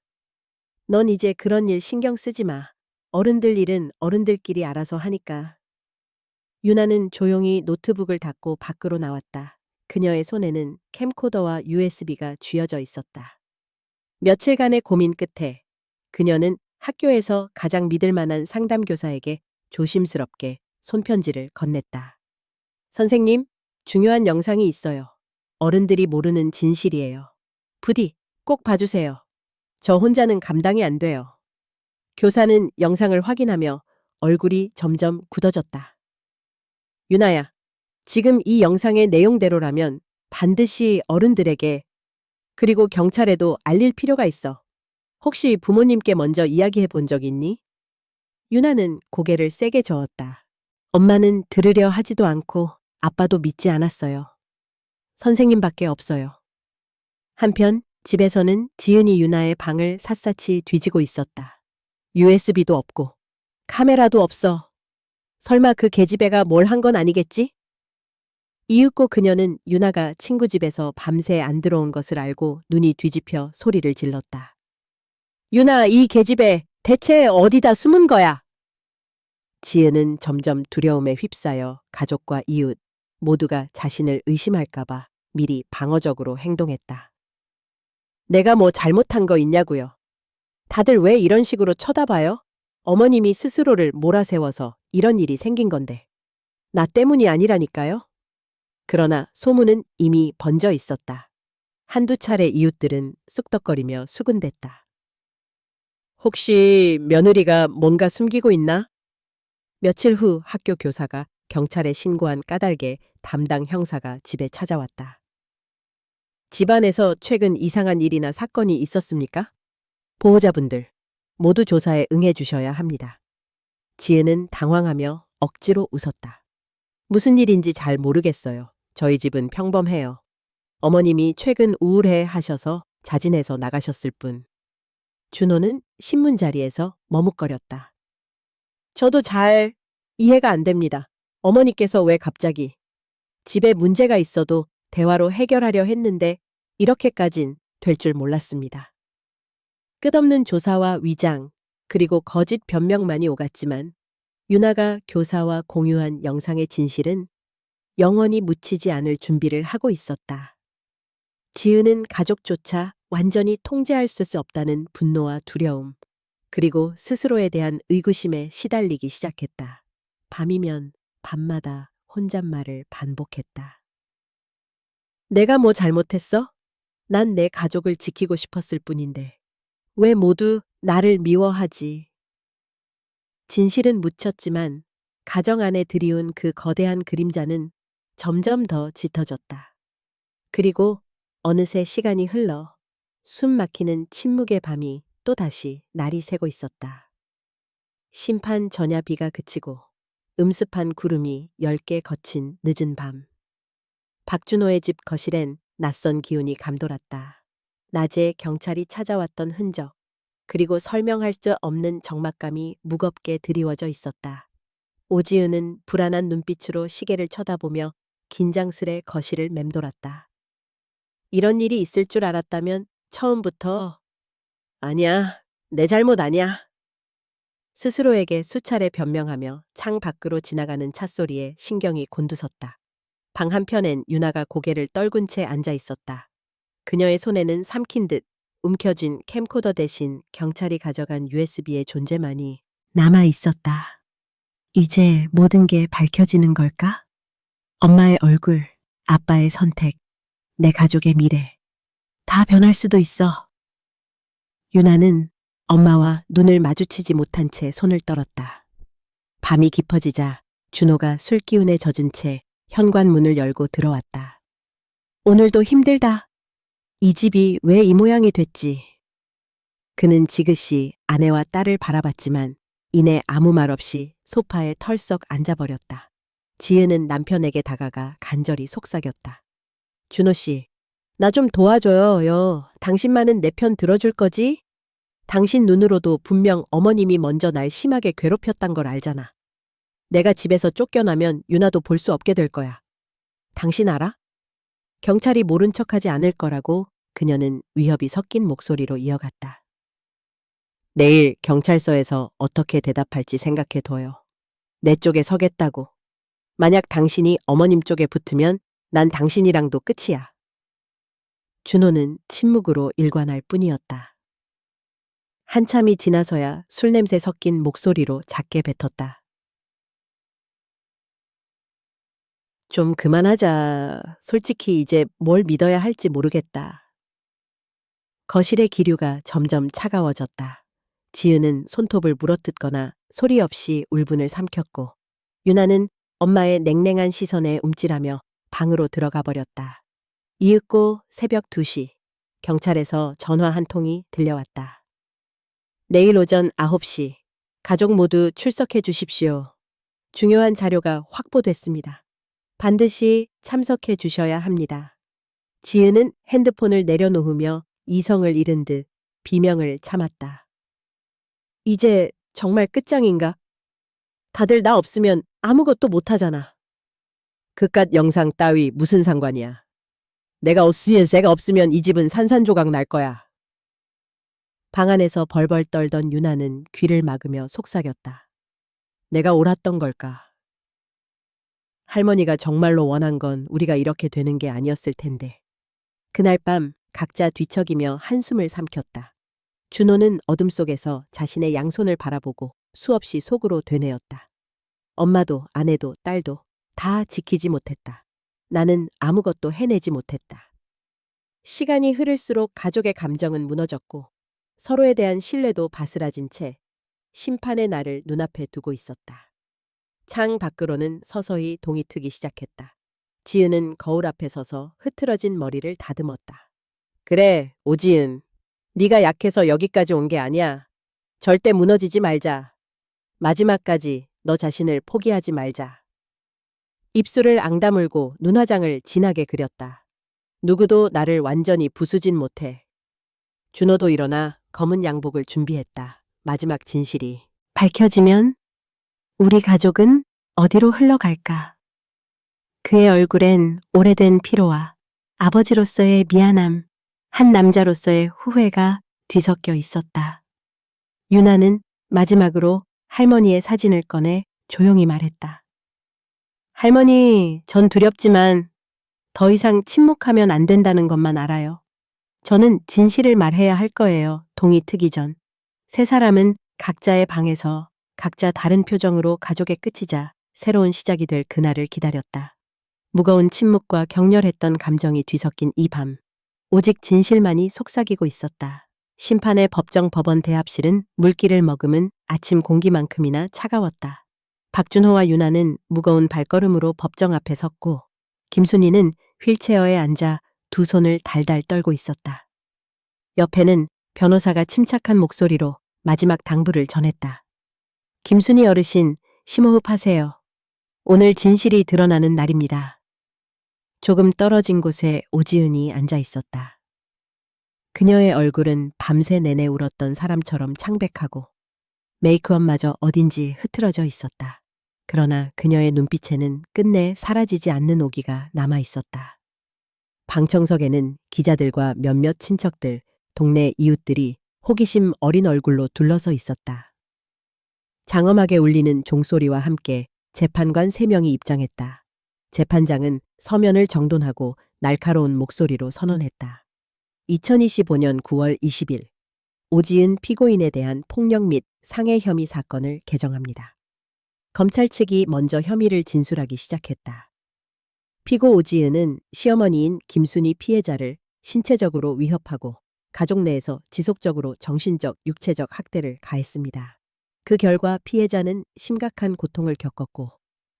넌 이제 그런 일 신경 쓰지 마. 어른들 일은 어른들끼리 알아서 하니까. 유나는 조용히 노트북을 닫고 밖으로 나왔다. 그녀의 손에는 캠코더와 USB가 쥐어져 있었다. 며칠간의 고민 끝에 그녀는 학교에서 가장 믿을 만한 상담교사에게 조심스럽게 손편지를 건넸다. 선생님, 중요한 영상이 있어요. 어른들이 모르는 진실이에요. 부디 꼭 봐주세요. 저 혼자는 감당이 안 돼요. 교사는 영상을 확인하며 얼굴이 점점 굳어졌다. 유나야, 지금 이 영상의 내용대로라면 반드시 어른들에게 그리고 경찰에도 알릴 필요가 있어. 혹시 부모님께 먼저 이야기해 본 적 있니? 유나는 고개를 세게 저었다. 엄마는 들으려 하지도 않고 아빠도 믿지 않았어요. 선생님밖에 없어요. 한편 집에서는 지은이 유나의 방을 샅샅이 뒤지고 있었다. USB도 없고 카메라도 없어. 설마 그 계집애가 뭘 한 건 아니겠지? 이윽고 그녀는 유나가 친구 집에서 밤새 안 들어온 것을 알고 눈이 뒤집혀 소리를 질렀다. 유나, 이 계집애 대체 어디다 숨은 거야? 지은은 점점 두려움에 휩싸여 가족과 이웃 모두가 자신을 의심할까봐 미리 방어적으로 행동했다. 내가 뭐 잘못한 거 있냐고요. 다들 왜 이런 식으로 쳐다봐요? 어머님이 스스로를 몰아세워서 이런 일이 생긴 건데. 나 때문이 아니라니까요. 그러나 소문은 이미 번져 있었다. 한두 차례 이웃들은 쑥덕거리며 수군댔다. 혹시 며느리가 뭔가 숨기고 있나? 며칠 후 학교 교사가 경찰에 신고한 까닭에 담당 형사가 집에 찾아왔다. 집안에서 최근 이상한 일이나 사건이 있었습니까? 보호자분들 모두 조사에 응해 주셔야 합니다. 지은은 당황하며 억지로 웃었다. 무슨 일인지 잘 모르겠어요. 저희 집은 평범해요. 어머님이 최근 우울해 하셔서 자진해서 나가셨을 뿐. 준호는 신문 자리에서 머뭇거렸다. 저도 잘 이해가 안 됩니다. 어머니께서 왜 갑자기 집에 문제가 있어도 대화로 해결하려 했는데 이렇게까진 될 줄 몰랐습니다. 끝없는 조사와 위장, 그리고 거짓 변명만이 오갔지만 유나가 교사와 공유한 영상의 진실은 영원히 묻히지 않을 준비를 하고 있었다. 지은은 가족조차 완전히 통제할 수 없다는 분노와 두려움, 그리고 스스로에 대한 의구심에 시달리기 시작했다. 밤이면 밤마다 혼잣말을 반복했다. 내가 뭐 잘못했어? 난 내 가족을 지키고 싶었을 뿐인데 왜 모두 나를 미워하지? 진실은 묻혔지만 가정 안에 들이운 그 거대한 그림자는 점점 더 짙어졌다. 그리고 어느새 시간이 흘러 숨 막히는 침묵의 밤이 또다시 날이 새고 있었다. 심판 전야 비가 그치고 음습한 구름이 엷게 거친 늦은 밤. 박준호의 집 거실엔 낯선 기운이 감돌았다. 낮에 경찰이 찾아왔던 흔적, 그리고 설명할 수 없는 적막감이 무겁게 드리워져 있었다. 오지은은 불안한 눈빛으로 시계를 쳐다보며 긴장스레 거실을 맴돌았다. 이런 일이 있을 줄 알았다면 처음부터 아니야, 내 잘못 아니야. 스스로에게 수차례 변명하며 창 밖으로 지나가는 찻소리에 신경이 곤두섰다. 방 한편엔 유나가 고개를 떨군 채 앉아 있었다. 그녀의 손에는 삼킨 듯 움켜쥔 캠코더 대신 경찰이 가져간 USB의 존재만이 남아 있었다. 이제 모든 게 밝혀지는 걸까? 엄마의 얼굴, 아빠의 선택, 내 가족의 미래. 다 변할 수도 있어. 유나는 엄마와 눈을 마주치지 못한 채 손을 떨었다. 밤이 깊어지자 준호가 술 기운에 젖은 채 현관문을 열고 들어왔다. 오늘도 힘들다. 이 집이 왜 이 모양이 됐지? 그는 지그시 아내와 딸을 바라봤지만 이내 아무 말 없이 소파에 털썩 앉아버렸다. 지은은 남편에게 다가가 간절히 속삭였다. 준호 씨, 나 좀 도와줘요. 당신만은 내 편 들어줄 거지? 당신 눈으로도 분명 어머님이 먼저 날 심하게 괴롭혔단 걸 알잖아. 내가 집에서 쫓겨나면 유나도 볼 수 없게 될 거야. 당신 알아? 경찰이 모른 척하지 않을 거라고 그녀는 위협이 섞인 목소리로 이어갔다. 내일 경찰서에서 어떻게 대답할지 생각해둬요. 내 쪽에 서겠다고. 만약 당신이 어머님 쪽에 붙으면 난 당신이랑도 끝이야. 준호는 침묵으로 일관할 뿐이었다. 한참이 지나서야 술 냄새 섞인 목소리로 작게 뱉었다. 좀 그만하자. 솔직히 이제 뭘 믿어야 할지 모르겠다. 거실의 기류가 점점 차가워졌다. 지은은 손톱을 물어뜯거나 소리 없이 울분을 삼켰고 유나는 엄마의 냉랭한 시선에 움찔하며 방으로 들어가 버렸다. 이윽고 새벽 2시 경찰에서 전화 한 통이 들려왔다. 내일 오전 9시 가족 모두 출석해 주십시오. 중요한 자료가 확보됐습니다. 반드시 참석해 주셔야 합니다. 지은은 핸드폰을 내려놓으며 이성을 잃은 듯 비명을 참았다. 이제 정말 끝장인가? 다들 나 없으면 아무것도 못하잖아. 그깟 영상 따위 무슨 상관이야. 내가 없으면 이 집은 산산조각 날 거야. 방 안에서 벌벌 떨던 유나는 귀를 막으며 속삭였다. 내가 옳았던 걸까? 할머니가 정말로 원한 건 우리가 이렇게 되는 게 아니었을 텐데. 그날 밤 각자 뒤척이며 한숨을 삼켰다. 준호는 어둠 속에서 자신의 양손을 바라보고 수없이 속으로 되뇌었다. 엄마도 아내도 딸도 다 지키지 못했다. 나는 아무것도 해내지 못했다. 시간이 흐를수록 가족의 감정은 무너졌고 서로에 대한 신뢰도 바스라진 채 심판의 날을 눈앞에 두고 있었다. 창 밖으로는 서서히 동이 트기 시작했다. 지은은 거울 앞에 서서 흐트러진 머리를 다듬었다. 그래, 오지은. 네가 약해서 여기까지 온 게 아니야. 절대 무너지지 말자. 마지막까지 너 자신을 포기하지 말자. 입술을 앙다물고 눈화장을 진하게 그렸다. 누구도 나를 완전히 부수진 못해. 준호도 일어나 검은 양복을 준비했다. 마지막 진실이 밝혀지면 우리 가족은 어디로 흘러갈까? 그의 얼굴엔 오래된 피로와 아버지로서의 미안함, 한 남자로서의 후회가 뒤섞여 있었다. 유나는 마지막으로 할머니의 사진을 꺼내 조용히 말했다. 할머니, 전 두렵지만 더 이상 침묵하면 안 된다는 것만 알아요. 저는 진실을 말해야 할 거예요. 동이 트기 전. 세 사람은 각자의 방에서 각자 다른 표정으로 가족의 끝이자 새로운 시작이 될 그날을 기다렸다. 무거운 침묵과 격렬했던 감정이 뒤섞인 이 밤. 오직 진실만이 속삭이고 있었다. 심판의 법정 법원 대합실은 물기를 머금은 아침 공기만큼이나 차가웠다. 박준호와 유나는 무거운 발걸음으로 법정 앞에 섰고 김순희는 휠체어에 앉아 두 손을 달달 떨고 있었다. 옆에는 변호사가 침착한 목소리로 마지막 당부를 전했다. 김순희 어르신, 심호흡하세요. 오늘 진실이 드러나는 날입니다. 조금 떨어진 곳에 오지은이 앉아 있었다. 그녀의 얼굴은 밤새 내내 울었던 사람처럼 창백하고 메이크업마저 어딘지 흐트러져 있었다. 그러나 그녀의 눈빛에는 끝내 사라지지 않는 오기가 남아 있었다. 방청석에는 기자들과 몇몇 친척들, 동네 이웃들이 호기심 어린 얼굴로 둘러서 있었다. 장엄하게 울리는 종소리와 함께 재판관 3명이 입장했다. 재판장은 서면을 정돈하고 날카로운 목소리로 선언했다. 2025년 9월 20일 오지은 피고인에 대한 폭력 및 상해 혐의 사건을 개정합니다. 검찰 측이 먼저 혐의를 진술하기 시작했다. 피고 오지은은 시어머니인 김순희 피해자를 신체적으로 위협하고 가족 내에서 지속적으로 정신적, 육체적 학대를 가했습니다. 그 결과 피해자는 심각한 고통을 겪었고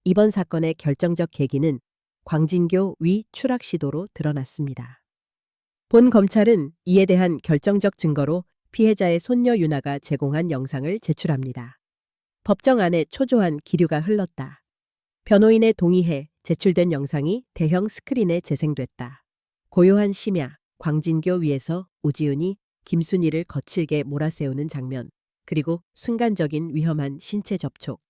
이번 사건의 결정적 계기는 광진교 위 추락 시도로 드러났습니다. 본 검찰은 이에 대한 결정적 증거로 피해자의 손녀 유나가 제공한 영상을 제출합니다. 법정 안에 초조한 기류가 흘렀다. 변호인의 동의해 제출된 영상이 대형 스크린에 재생됐다. 고요한 심야, 광진교 위에서 오지은이 김순희를 거칠게 몰아세우는 장면, 그리고 순간적인 위험한 신체 접촉.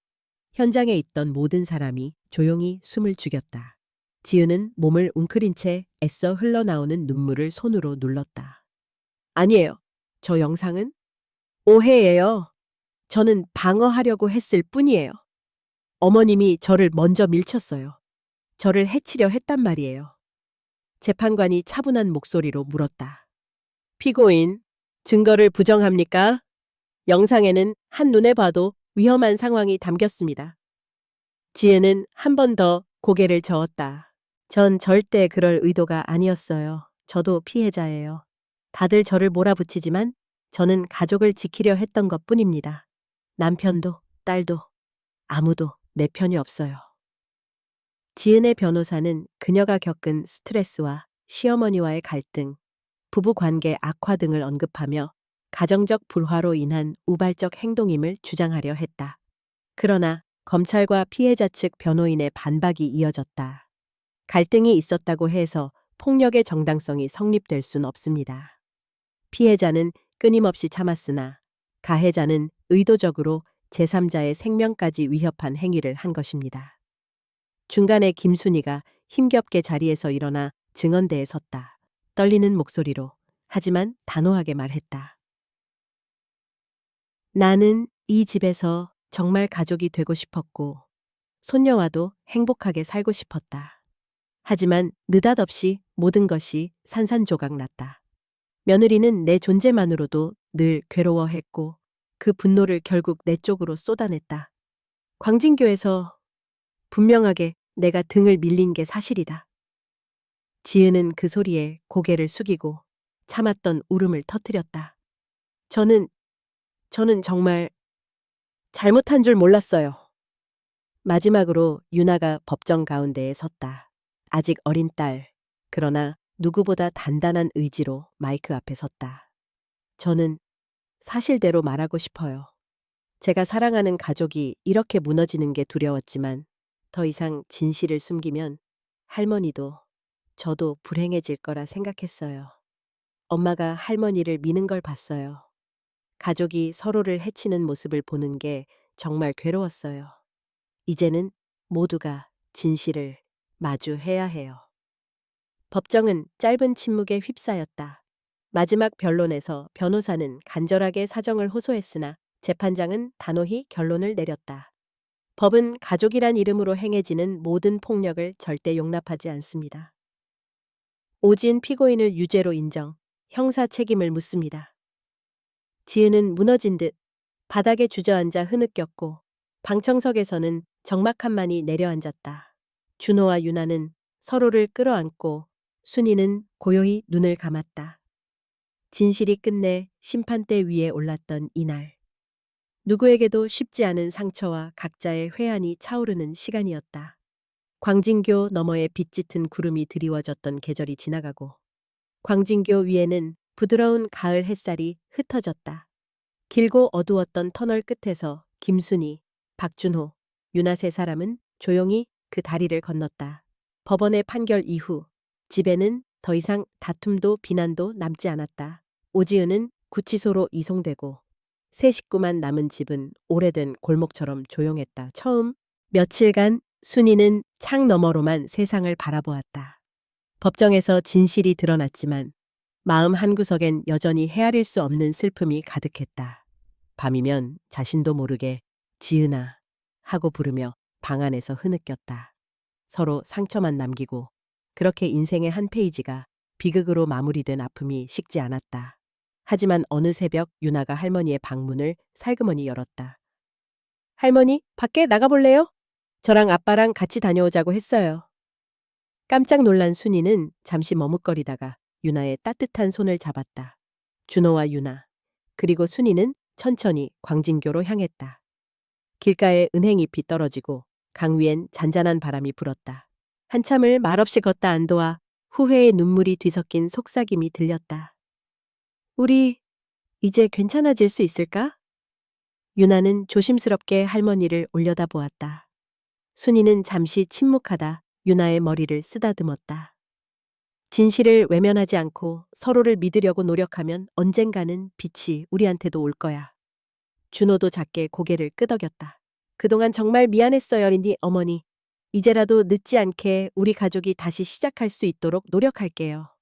현장에 있던 모든 사람이 조용히 숨을 죽였다. 지은은 몸을 웅크린 채 애써 흘러나오는 눈물을 손으로 눌렀다. 아니에요. 저 영상은 오해예요. 저는 방어하려고 했을 뿐이에요. 어머님이 저를 먼저 밀쳤어요. 저를 해치려 했단 말이에요. 재판관이 차분한 목소리로 물었다. 피고인, 증거를 부정합니까? 영상에는 한눈에 봐도 위험한 상황이 담겼습니다. 지은은 한 번 더 고개를 저었다. 전 절대 그럴 의도가 아니었어요. 저도 피해자예요. 다들 저를 몰아붙이지만 저는 가족을 지키려 했던 것뿐입니다. 남편도 딸도 아무도 내 편이 없어요. 지은의 변호사는 그녀가 겪은 스트레스와 시어머니와의 갈등, 부부 관계 악화 등을 언급하며 가정적 불화로 인한 우발적 행동임을 주장하려 했다. 그러나 검찰과 피해자 측 변호인의 반박이 이어졌다. 갈등이 있었다고 해서 폭력의 정당성이 성립될 순 없습니다. 피해자는 끊임없이 참았으나 가해자는 의도적으로 제3자의 생명까지 위협한 행위를 한 것입니다. 중간에 김순희가 힘겹게 자리에서 일어나 증언대에 섰다. 떨리는 목소리로 하지만 단호하게 말했다. 나는 이 집에서 정말 가족이 되고 싶었고 손녀와도 행복하게 살고 싶었다. 하지만 느닷없이 모든 것이 산산조각 났다. 며느리는 내 존재만으로도 늘 괴로워했고 그 분노를 결국 내 쪽으로 쏟아냈다. 광진교에서 분명하게 내가 등을 밀린 게 사실이다. 지은은 그 소리에 고개를 숙이고 참았던 울음을 터뜨렸다. 저는 정말 잘못한 줄 몰랐어요. 마지막으로 유나가 법정 가운데에 섰다. 아직 어린 딸, 그러나 누구보다 단단한 의지로 마이크 앞에 섰다. 저는 사실대로 말하고 싶어요. 제가 사랑하는 가족이 이렇게 무너지는 게 두려웠지만 더 이상 진실을 숨기면 할머니도 저도 불행해질 거라 생각했어요. 엄마가 할머니를 미는 걸 봤어요. 가족이 서로를 해치는 모습을 보는 게 정말 괴로웠어요. 이제는 모두가 진실을 마주해야 해요. 법정은 짧은 침묵에 휩싸였다. 마지막 변론에서 변호사는 간절하게 사정을 호소했으나 재판장은 단호히 결론을 내렸다. 법은 가족이란 이름으로 행해지는 모든 폭력을 절대 용납하지 않습니다. 오진 피고인을 유죄로 인정, 형사 책임을 묻습니다. 지은은 무너진 듯 바닥에 주저앉아 흐느꼈고 방청석에서는 적막함만이 내려앉았다. 준호와 유나는 서로를 끌어안고 순이는 고요히 눈을 감았다. 진실이 끝내 심판대 위에 올랐던 이날. 누구에게도 쉽지 않은 상처와 각자의 회한이 차오르는 시간이었다. 광진교 너머에 빛짙은 구름이 드리워졌던 계절이 지나가고 광진교 위에는 부드러운 가을 햇살이 흩어졌다. 길고 어두웠던 터널 끝에서 김순희, 박준호, 유나 3사람은 조용히 그 다리를 건넜다. 법원의 판결 이후 집에는 더 이상 다툼도 비난도 남지 않았다. 오지은은 구치소로 이송되고 세 식구만 남은 집은 오래된 골목처럼 조용했다. 처음 며칠간 순이는 창 너머로만 세상을 바라보았다. 법정에서 진실이 드러났지만 마음 한구석엔 여전히 헤아릴 수 없는 슬픔이 가득했다. 밤이면 자신도 모르게 지은아 하고 부르며 방 안에서 흐느꼈다. 서로 상처만 남기고 그렇게 인생의 한 페이지가 비극으로 마무리된 아픔이 식지 않았다. 하지만 어느 새벽 유나가 할머니의 방문을 살그머니 열었다. 할머니, 밖에 나가볼래요? 저랑 아빠랑 같이 다녀오자고 했어요. 깜짝 놀란 순이는 잠시 머뭇거리다가 유나의 따뜻한 손을 잡았다. 준호와 유나, 그리고 순이는 천천히 광진교로 향했다. 길가에 은행잎이 떨어지고 강 위엔 잔잔한 바람이 불었다. 한참을 말없이 걷다 안도와 후회의 눈물이 뒤섞인 속삭임이 들렸다. 우리 이제 괜찮아질 수 있을까? 유나는 조심스럽게 할머니를 올려다보았다. 순이는 잠시 침묵하다 유나의 머리를 쓰다듬었다. 진실을 외면하지 않고 서로를 믿으려고 노력하면 언젠가는 빛이 우리한테도 올 거야. 준호도 작게 고개를 끄덕였다. 그동안 정말 미안했어요, 린디 어머니. 이제라도 늦지 않게 우리 가족이 다시 시작할 수 있도록 노력할게요.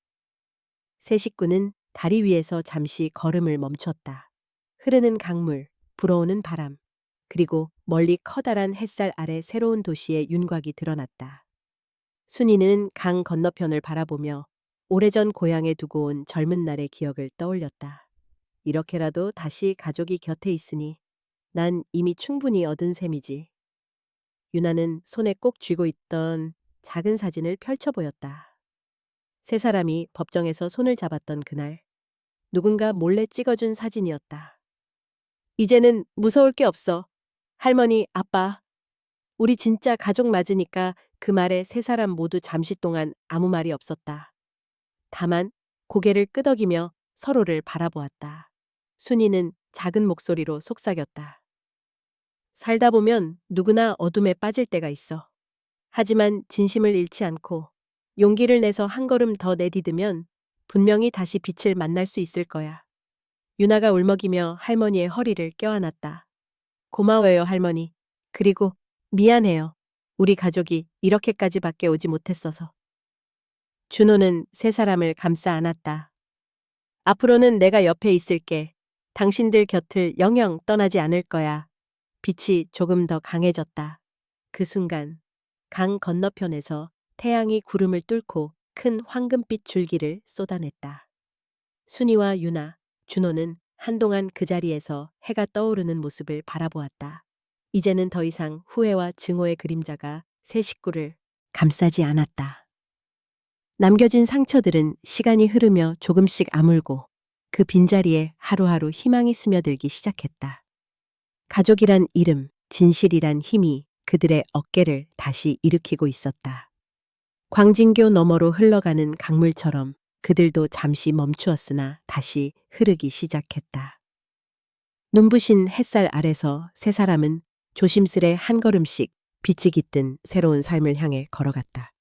세 식구는 다리 위에서 잠시 걸음을 멈췄다. 흐르는 강물, 불어오는 바람, 그리고 멀리 커다란 햇살 아래 새로운 도시의 윤곽이 드러났다. 순이는 강 건너편을 바라보며 오래전 고향에 두고 온 젊은 날의 기억을 떠올렸다. 이렇게라도 다시 가족이 곁에 있으니 난 이미 충분히 얻은 셈이지. 유나는 손에 꼭 쥐고 있던 작은 사진을 펼쳐 보였다. 세 사람이 법정에서 손을 잡았던 그날, 누군가 몰래 찍어준 사진이었다. 이제는 무서울 게 없어. 할머니, 아빠. 우리 진짜 가족 맞으니까 그 말에 세 사람 모두 잠시 동안 아무 말이 없었다. 다만 고개를 끄덕이며 서로를 바라보았다. 순이는 작은 목소리로 속삭였다. 살다 보면 누구나 어둠에 빠질 때가 있어. 하지만 진심을 잃지 않고 용기를 내서 한 걸음 더 내디디면 분명히 다시 빛을 만날 수 있을 거야. 유나가 울먹이며 할머니의 허리를 껴안았다. 고마워요, 할머니. 그리고 미안해요. 우리 가족이 이렇게까지밖에 오지 못했어서. 준호는 세 사람을 감싸 안았다. 앞으로는 내가 옆에 있을게. 당신들 곁을 영영 떠나지 않을 거야. 빛이 조금 더 강해졌다. 그 순간 강 건너편에서 태양이 구름을 뚫고 큰 황금빛 줄기를 쏟아냈다. 순이와 유나, 준호는 한동안 그 자리에서 해가 떠오르는 모습을 바라보았다. 이제는 더 이상 후회와 증오의 그림자가 세 식구를 감싸지 않았다. 남겨진 상처들은 시간이 흐르며 조금씩 아물고 그 빈자리에 하루하루 희망이 스며들기 시작했다. 가족이란 이름, 진실이란 힘이 그들의 어깨를 다시 일으키고 있었다. 광진교 너머로 흘러가는 강물처럼 그들도 잠시 멈추었으나 다시 흐르기 시작했다. 눈부신 햇살 아래서 세 사람은 조심스레 한 걸음씩 빛이 깃든 새로운 삶을 향해 걸어갔다.